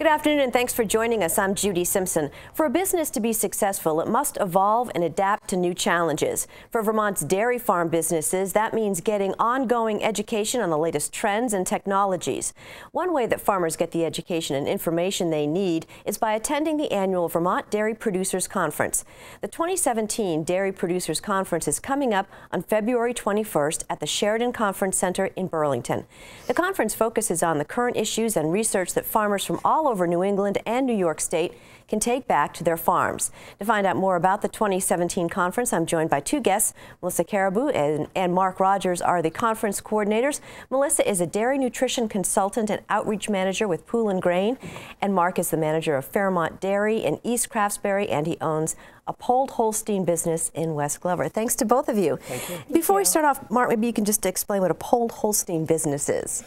Good afternoon and thanks for joining us. I'm Judy Simpson. For a business to be successful, it must evolve and adapt to new challenges. For Vermont's dairy farm businesses, that means getting ongoing education on the latest trends and technologies. One way that farmers get the education and information they need is by attending the annual Vermont Dairy Producers Conference. The 2017 Dairy Producers Conference is coming up on February 21st at the Sheridan Conference Center in Burlington. The conference focuses on the current issues and research that farmers from all over New England and New York State can take back to their farms. To find out more about the 2017 conference, I'm joined by two guests. Melissa Caribou and Mark Rogers are the conference coordinators. Melissa is a dairy nutrition consultant and outreach manager with Pool & Grain, and Mark is the manager of Vermont Dairy in East Craftsbury, and he owns a polled Holstein business in West Glover. Thanks to both of you. Thank you. Before we start off, Mark, maybe you can just explain what a polled Holstein business is.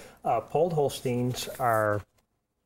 Polled Holsteins are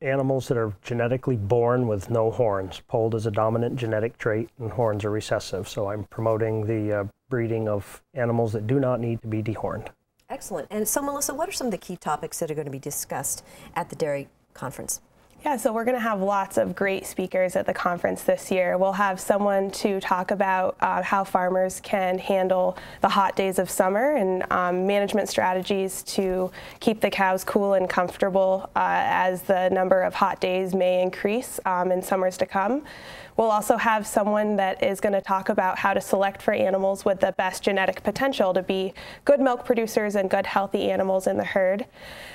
animals that are genetically born with no horns. Polled is a dominant genetic trait and horns are recessive. So I'm promoting the breeding of animals that do not need to be dehorned. Excellent. And so, Melissa, what are some of the key topics that are going to be discussed at the dairy conference? Yeah, so we're going to have lots of great speakers at the conference this year. We'll have someone to talk about how farmers can handle the hot days of summer and management strategies to keep the cows cool and comfortable as the number of hot days may increase in summers to come. We'll also have someone that is going to talk about how to select for animals with the best genetic potential to be good milk producers and good healthy animals in the herd.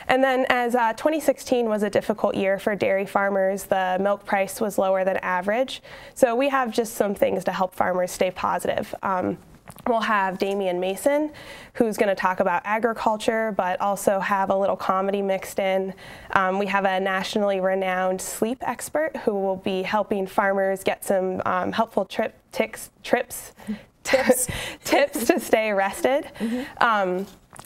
And then as 2016 was a difficult year for dairy farmers, the milk price was lower than average. So we have just some things to help farmers stay positive. We'll have Damian Mason, who's going to talk about agriculture, but also have a little comedy mixed in. We have a nationally renowned sleep expert who will be helping farmers get some helpful tips to stay rested.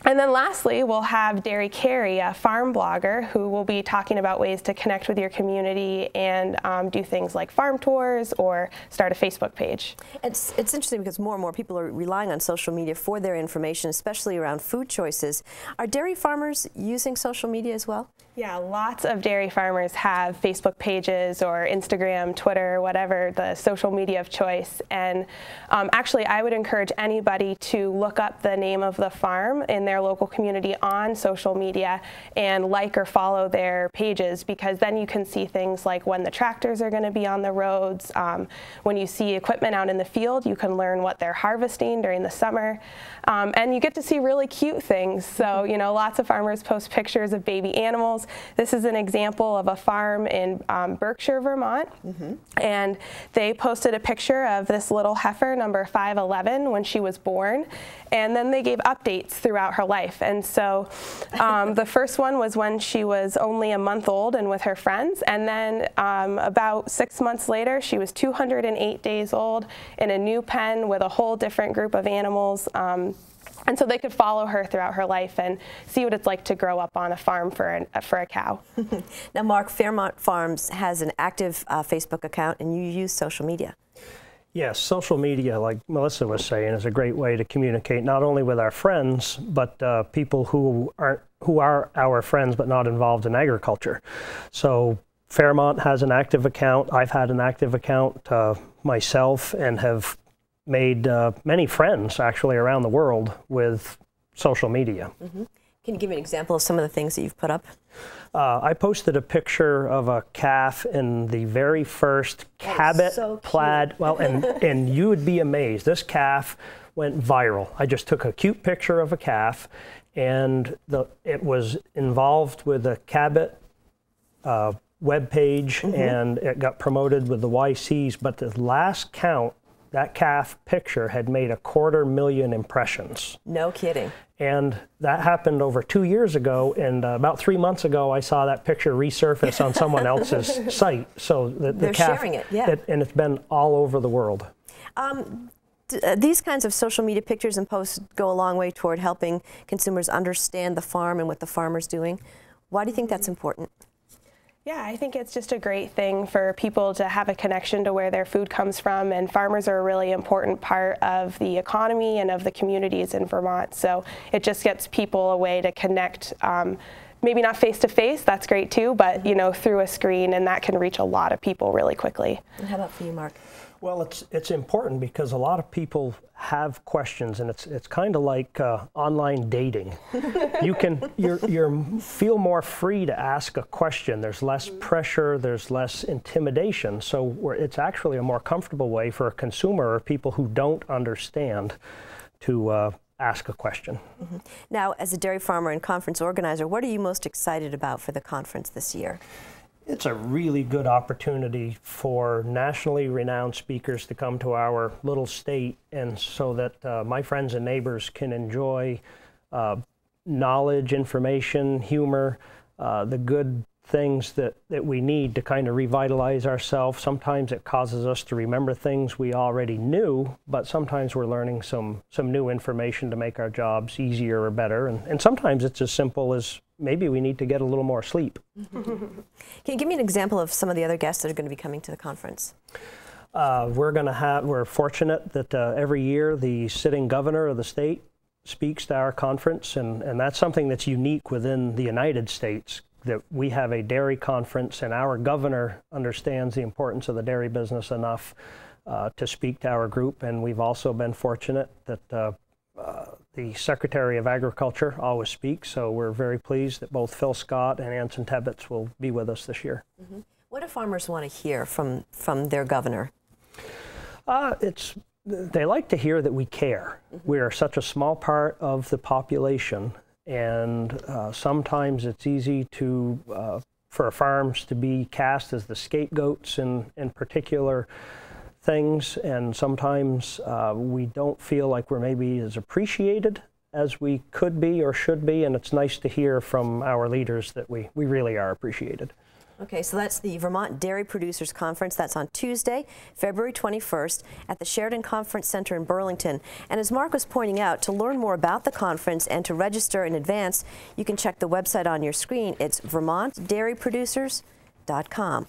And then lastly, we'll have Dairy Carey, a farm blogger, who will be talking about ways to connect with your community and do things like farm tours or start a Facebook page. It's interesting because more and more people are relying on social media for their information, especially around food choices. Are dairy farmers using social media as well? Yeah, lots of dairy farmers have Facebook pages or Instagram, Twitter, whatever the social media of choice. And actually, I would encourage anybody to look up the name of the farm in their local community on social media and like or follow their pages, because then you can see things like when the tractors are going to be on the roads. When you see equipment out in the field, you can learn what they're harvesting during the summer. And you get to see really cute things. So, you know, lots of farmers post pictures of baby animals. This is an example of a farm in Berkshire, Vermont. And they posted a picture of this little heifer, number 511, when she was born. And then they gave updates throughout her life. And so the first one was when she was only a month old and with her friends. And then about 6 months later, she was 208 days old in a new pen with a whole different group of animals. And so they could follow her throughout her life and see what it's like to grow up on a farm for a cow. Now, Mark, Vermont Farms has an active Facebook account, and you use social media. Yes, social media, like Melissa was saying, is a great way to communicate not only with our friends, but people who are our friends but not involved in agriculture. So Vermont has an active account. I've had an active account myself and have made many friends actually around the world with social media. Can you give me an example of some of the things that you've put up? I posted a picture of a calf in the very first Cabot plaid. Well, and you would be amazed. This calf went viral. I just took a cute picture of a calf, and it was involved with a Cabot web page, and it got promoted with the YCs. But the last count, that calf picture had made 250,000 impressions. No kidding. And that happened over 2 years ago, and about 3 months ago I saw that picture resurface on someone else's site. So the calf, sharing it, yeah. And it's been all over the world. These kinds of social media pictures and posts go a long way toward helping consumers understand the farm and what the farmer's doing. Why do you think that's important? Yeah, I think it's just a great thing for people to have a connection to where their food comes from, and farmers are a really important part of the economy and of the communities in Vermont. So it just gets people a way to connect maybe not face to face, that's great too, but you know, through a screen, and that can reach a lot of people really quickly. And how about for you, Mark? Well, it's important because a lot of people have questions, and it's kind of like online dating. You feel more free to ask a question. There's less pressure, there's less intimidation. So it's actually a more comfortable way for a consumer or people who don't understand to ask a question. Mm-hmm. Now, as a dairy farmer and conference organizer, what are you most excited about for the conference this year? It's a really good opportunity for nationally renowned speakers to come to our little state, and so that my friends and neighbors can enjoy knowledge, information, humor, the good things that we need to kind of revitalize ourselves. Sometimes it causes us to remember things we already knew, but sometimes we're learning some new information to make our jobs easier or better. And sometimes it's as simple as maybe we need to get a little more sleep. Can you give me an example of some of the other guests that are going to be coming to the conference? We're fortunate that every year the sitting governor of the state speaks to our conference, and that's something that's unique within the United States, that we have a dairy conference and our governor understands the importance of the dairy business enough to speak to our group. And we've also been fortunate that the Secretary of Agriculture always speaks, so we're very pleased that both Phil Scott and Anson Tebbetts will be with us this year. Mm-hmm. What do farmers want to hear from their governor? They like to hear that we care. Mm-hmm. We are such a small part of the population, and sometimes it's easy for farms to be cast as the scapegoats in particular things, and sometimes we don't feel like we're maybe as appreciated as we could be or should be, and it's nice to hear from our leaders that we really are appreciated. Okay, so that's the Vermont Dairy Producers Conference. That's on Tuesday, February 21st at the Sheridan Conference Center in Burlington. And as Mark was pointing out, to learn more about the conference and to register in advance, you can check the website on your screen. It's vermontdairyproducers.com.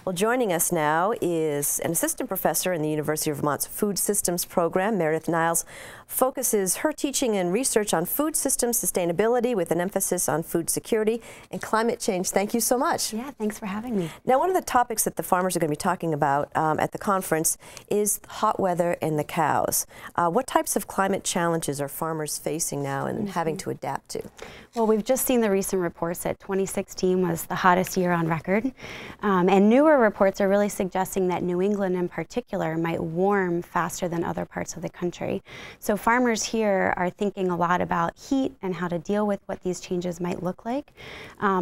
Well, joining us now is an assistant professor in the University of Vermont's Food Systems program. Meredith Niles focuses her teaching and research on food systems sustainability with an emphasis on food security and climate change. Thank you so much. Yeah, thanks for having me. Now, one of the topics that the farmers are going to be talking about at the conference is hot weather and the cows. What types of climate challenges are farmers facing now and having to adapt to? Well, we've just seen the recent reports that 2016 was the hottest year on record, and newer reports are really suggesting that New England in particular might warm faster than other parts of the country. So farmers here are thinking a lot about heat and how to deal with what these changes might look like.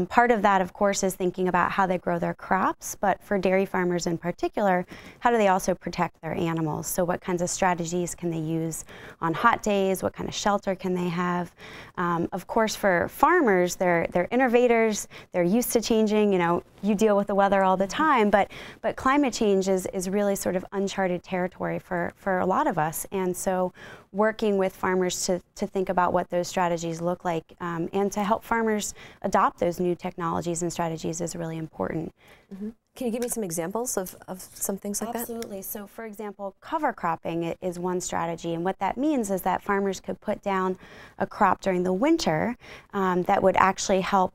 Part of that, of course, is thinking about how they grow their crops, but for dairy farmers in particular, how do they also protect their animals? So what kinds of strategies can they use on hot days? What kind of shelter can they have? Of course, for farmers, they're innovators, they're used to changing. You know, you deal with the weather all the time, but climate change is really sort of uncharted territory for a lot of us. And so working with farmers to think about what those strategies look like and to help farmers adopt those new technologies and strategies is really important. Mm-hmm. Can you give me some examples of some things like that? Absolutely. So for example, cover cropping is one strategy, and what that means is that farmers could put down a crop during the winter that would actually help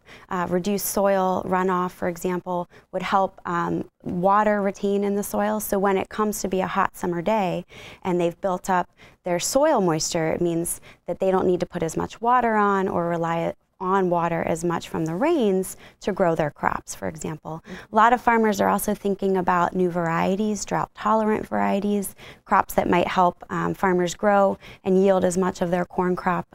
reduce soil runoff, for example, would help water retain in the soil. So when it comes to be a hot summer day and they've built up their soil moisture, it means that they don't need to put as much water on or rely on water as much from the rains to grow their crops, for example. A lot of farmers are also thinking about new varieties, drought-tolerant varieties, crops that might help farmers grow and yield as much of their corn crop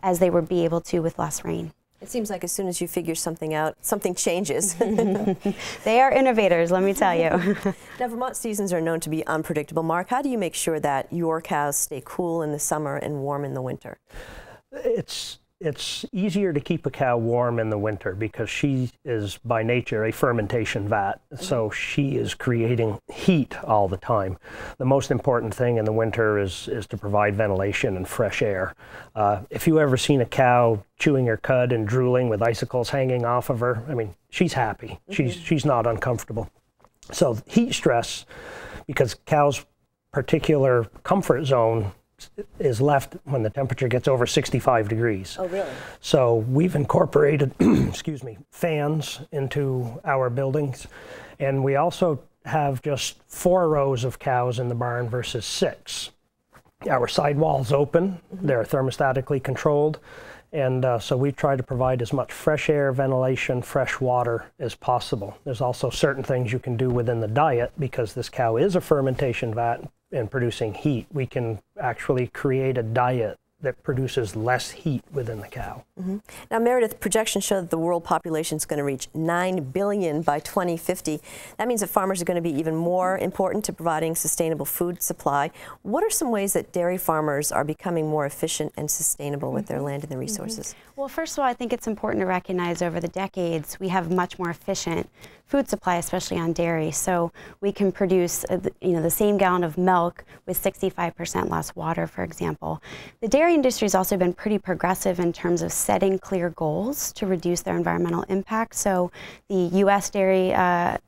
as they would be able to with less rain. It seems like as soon as you figure something out, something changes. They are innovators, let me tell you. Now, Vermont seasons are known to be unpredictable. Mark, how do you make sure that your cows stay cool in the summer and warm in the winter? It's easier to keep a cow warm in the winter because she is by nature a fermentation vat, so she is creating heat all the time. The most important thing in the winter is to provide ventilation and fresh air. If you ever seen a cow chewing her cud and drooling with icicles hanging off of her, I mean, she's happy. She's not uncomfortable. So heat stress, because cows' particular comfort zone is left when the temperature gets over 65 degrees. Oh, really? So we've incorporated, excuse me, fans into our buildings, and we also have just 4 rows of cows in the barn versus 6. Our sidewalls open, they're thermostatically controlled, and so we try to provide as much fresh air, ventilation, fresh water as possible. There's also certain things you can do within the diet because this cow is a fermentation vat and producing heat. We can actually create a diet that produces less heat within the cow. Now, Meredith, projections show that the world population is going to reach 9 billion by 2050. That means that farmers are going to be even more important to providing sustainable food supply. What are some ways that dairy farmers are becoming more efficient and sustainable with their land and their resources? Well, first of all, I think it's important to recognize over the decades we have much more efficient food supply, especially on dairy. So we can produce the same gallon of milk with 65% less water, for example. The dairy industry has also been pretty progressive in terms of setting clear goals to reduce their environmental impact. So the U.S. dairy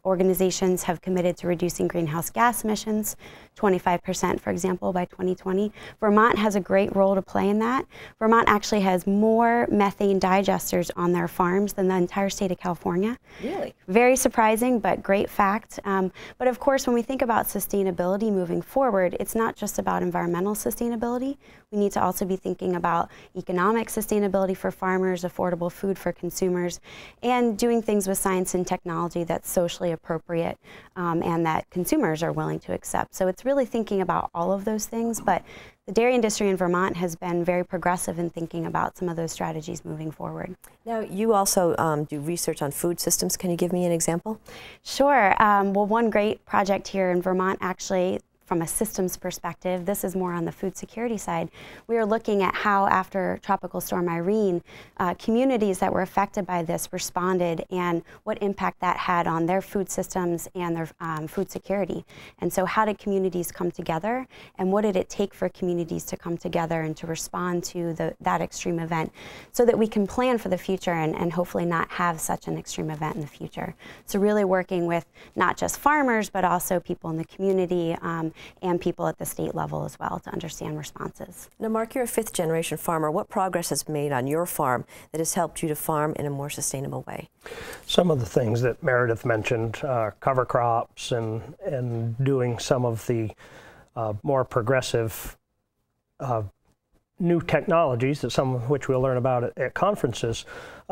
organizations have committed to reducing greenhouse gas emissions 25%, for example, by 2020. Vermont has a great role to play in that. Vermont actually has more methane digesters on their farms than the entire state of California. Really? Very surprising, but great fact. But of course, when we think about sustainability moving forward, it's not just about environmental sustainability. We need to also be thinking about economic sustainability for farmers, affordable food for consumers, and doing things with science and technology that's socially appropriate and that consumers are willing to accept. So it's really thinking about all of those things, but the dairy industry in Vermont has been very progressive in thinking about some of those strategies moving forward. Now, you also do research on food systems. Can you give me an example? Sure. Well, one great project here in Vermont, actually, from a systems perspective, this is more on the food security side. We are looking at how, after Tropical Storm Irene, communities that were affected by this responded and what impact that had on their food systems and their food security. And so how did communities come together, and what did it take for communities to come together and to respond to that extreme event so that we can plan for the future and hopefully not have such an extreme event in the future. So really working with not just farmers, but also people in the community, and people at the state level as well to understand responses. Now, Mark, you're a 5th-generation farmer. What progress has made on your farm that has helped you to farm in a more sustainable way? Some of the things that Meredith mentioned, cover crops and doing some of the more progressive new technologies, that some of which we'll learn about at conferences,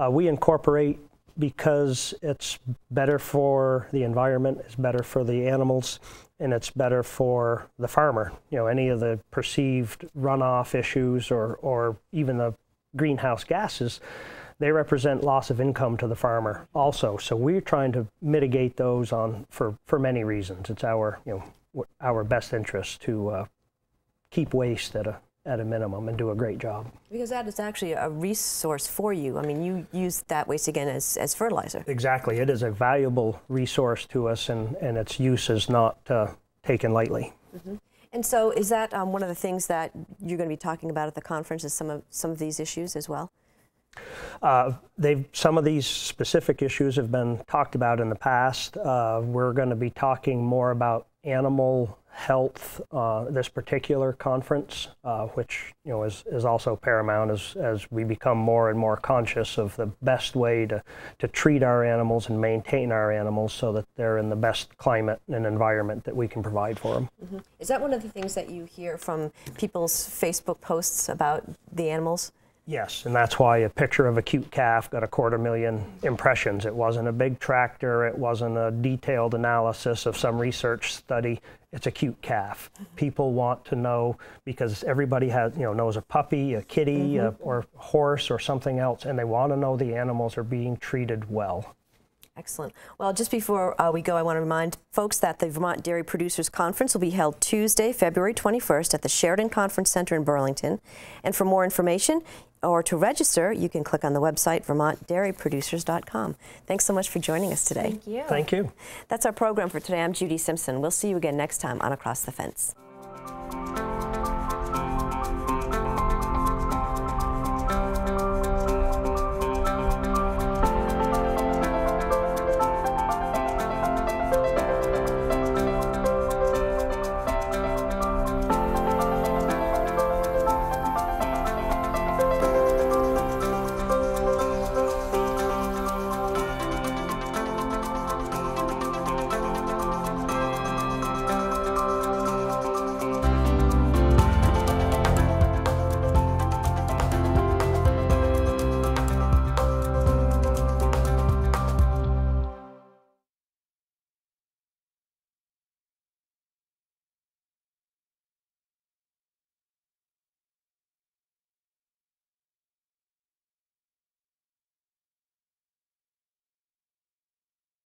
we incorporate because it's better for the environment, it's better for the animals, and it's better for the farmer. You know, any of the perceived runoff issues or even the greenhouse gases, they represent loss of income to the farmer also. So we're trying to mitigate those for many reasons. It's our best interest to keep waste at a minimum and do a great job. Because that is actually a resource for you. I mean, you use that waste again as fertilizer. Exactly. It is a valuable resource to us, and its use is not taken lightly. And so is that one of the things that you're going to be talking about at the conference, is some of these issues as well? Some of these specific issues have been talked about in the past. We're going to be talking more about animal health this particular conference, which is also paramount as we become more and more conscious of the best way to treat our animals and maintain our animals so that they're in the best climate and environment that we can provide for them. Is that one of the things that you hear from people's Facebook posts about the animals? Yes, and that's why a picture of a cute calf got 250,000 impressions. It wasn't a big tractor, it wasn't a detailed analysis of some research study. It's a cute calf. People want to know, because everybody knows a puppy, a kitty, or a horse or something else, and they want to know the animals are being treated well. Excellent. Well, just before we go, I want to remind folks that the Vermont Dairy Producers Conference will be held Tuesday, February 21st at the Sheridan Conference Center in Burlington. And for more information or to register, you can click on the website vermontdairyproducers.com. Thanks so much for joining us today. Thank you. Thank you. That's our program for today. I'm Judy Simpson. We'll see you again next time on Across the Fence.